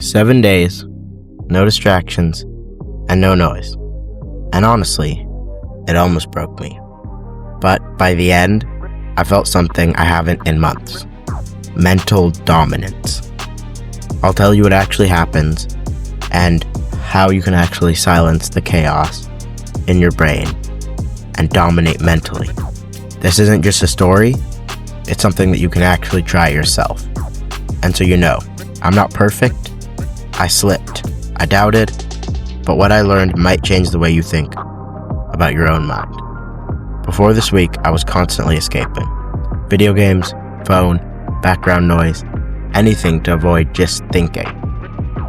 7 days, no distractions, and no noise. And honestly, it almost broke me. But by the end, I felt something I haven't in months. Mental dominance. I'll tell you what actually happens and how you can actually silence the chaos in your brain and dominate mentally. This isn't just a story, it's something that you can actually try yourself. And so I'm not perfect, I slipped, I doubted, but what I learned might change the way you think about your own mind. Before this week, I was constantly escaping. Video games, phone, background noise, anything to avoid just thinking.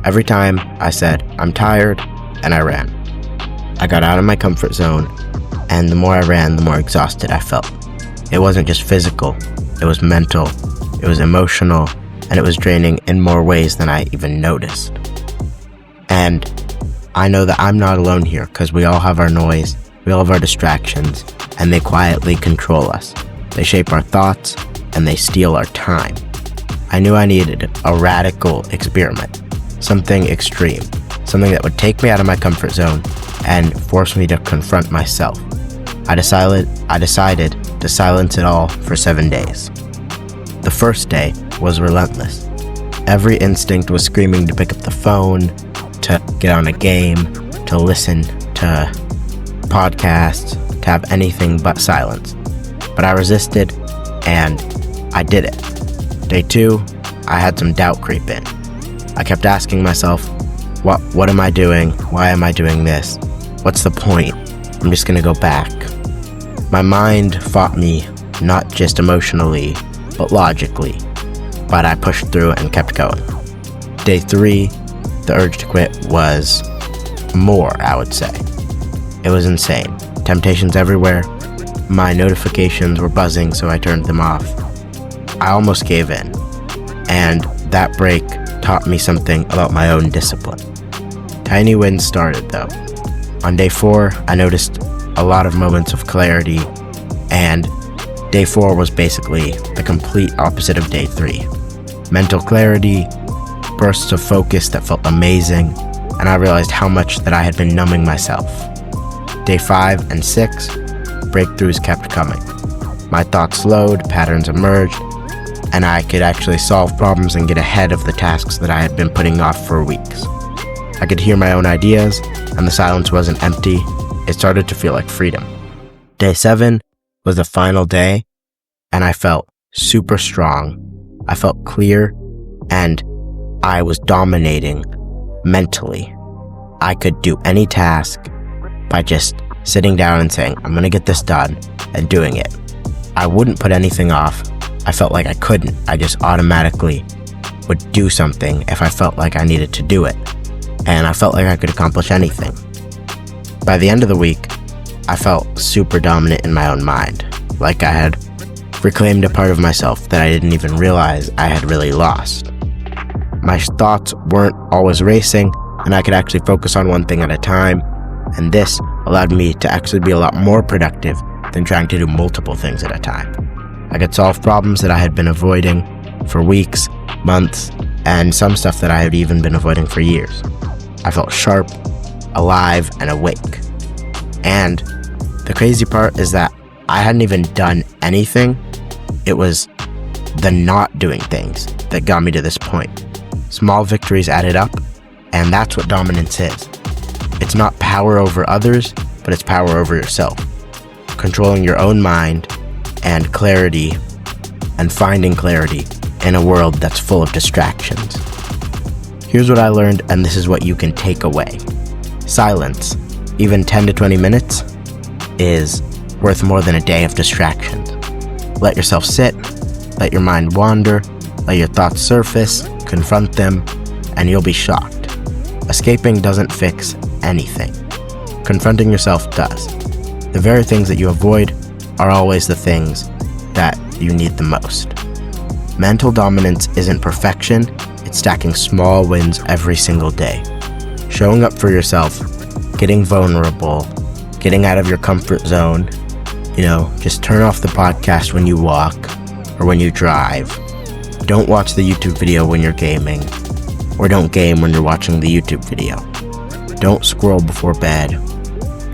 Every time I said, I'm tired, and I ran. I got out of my comfort zone, and the more I ran, the more exhausted I felt. It wasn't just physical, it was mental, it was emotional, and it was draining in more ways than I even noticed. And I know that I'm not alone here, because we all have our noise, we all have our distractions, and they quietly control us. They shape our thoughts, and they steal our time. I knew I needed a radical experiment, something extreme, something that would take me out of my comfort zone and force me to confront myself. I decided to silence it all for 7 days. The first day was relentless. Every instinct was screaming to pick up the phone, to get on a game, to listen to podcasts, to have anything but silence. But I resisted, and I did it. Day 2, I had some doubt creep in. I kept asking myself, what am I doing? Why am I doing this? What's the point? I'm just gonna go back. My mind fought me, not just emotionally, but logically. But I pushed through and kept going. Day 3, the urge to quit was more, I would say. It was insane. Temptations everywhere. My notifications were buzzing, so I turned them off. I almost gave in. And that break taught me something about my own discipline. Tiny wins started, though. On day 4, I noticed a lot of moments of clarity, and day 4 was basically the complete opposite of day 3. Mental clarity, bursts of focus that felt amazing, and I realized how much that I had been numbing myself. Day 5 and 6, breakthroughs kept coming. My thoughts slowed, patterns emerged, and I could actually solve problems and get ahead of the tasks that I had been putting off for weeks. I could hear my own ideas, and the silence wasn't empty. It started to feel like freedom. Day 7 was the final day, and I felt super strong. I felt clear, and I was dominating mentally. I could do any task by just sitting down and saying, I'm gonna get this done, and doing it. I wouldn't put anything off. I felt like I couldn't. I just automatically would do something if I felt like I needed to do it. And I felt like I could accomplish anything. By the end of the week, I felt super dominant in my own mind, like I had reclaimed a part of myself that I didn't even realize I had really lost. My thoughts weren't always racing, and I could actually focus on one thing at a time, and this allowed me to actually be a lot more productive than trying to do multiple things at a time. I could solve problems that I had been avoiding for weeks, months, and some stuff that I had even been avoiding for years. I felt sharp, alive, and awake. And the crazy part is that I hadn't even done anything. It was the not doing things that got me to this point. Small victories added up, and that's what dominance is. It's not power over others, but it's power over yourself. Controlling your own mind and clarity, and finding clarity in a world that's full of distractions. Here's what I learned, and this is what you can take away. Silence, even 10 to 20 minutes, is worth more than a day of distractions. Let yourself sit, let your mind wander, let your thoughts surface, confront them, and you'll be shocked. Escaping doesn't fix anything. Confronting yourself does. The very things that you avoid are always the things that you need the most. Mental dominance isn't perfection, it's stacking small wins every single day. Showing up for yourself, getting vulnerable, getting out of your comfort zone. Just turn off the podcast when you walk or when you drive. Don't watch the YouTube video when you're gaming. Or don't game when you're watching the YouTube video. Don't scroll before bed.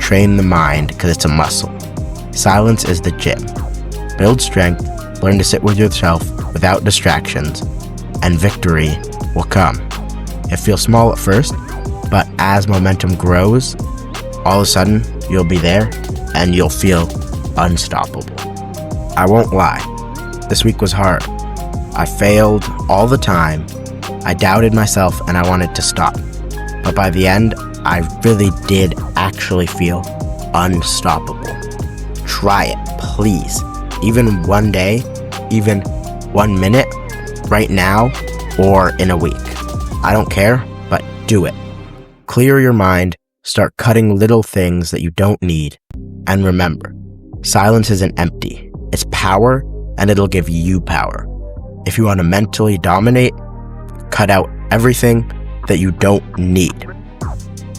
Train the mind because it's a muscle. Silence is the gym. Build strength, learn to sit with yourself without distractions, and victory will come. It feels small at first, but as momentum grows, all of a sudden you'll be there and you'll feel unstoppable. I won't lie, this week was hard. I failed all the time. I doubted myself and I wanted to stop. But by the end, I really did actually feel unstoppable. Try it, please. Even one day, even 1 minute, right now, or in a week. I don't care, but do it. Clear your mind, start cutting little things that you don't need, and remember, silence isn't empty. It's power, and it'll give you power. If you want to mentally dominate, cut out everything that you don't need.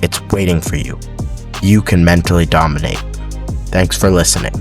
It's waiting for you. You can mentally dominate. Thanks for listening.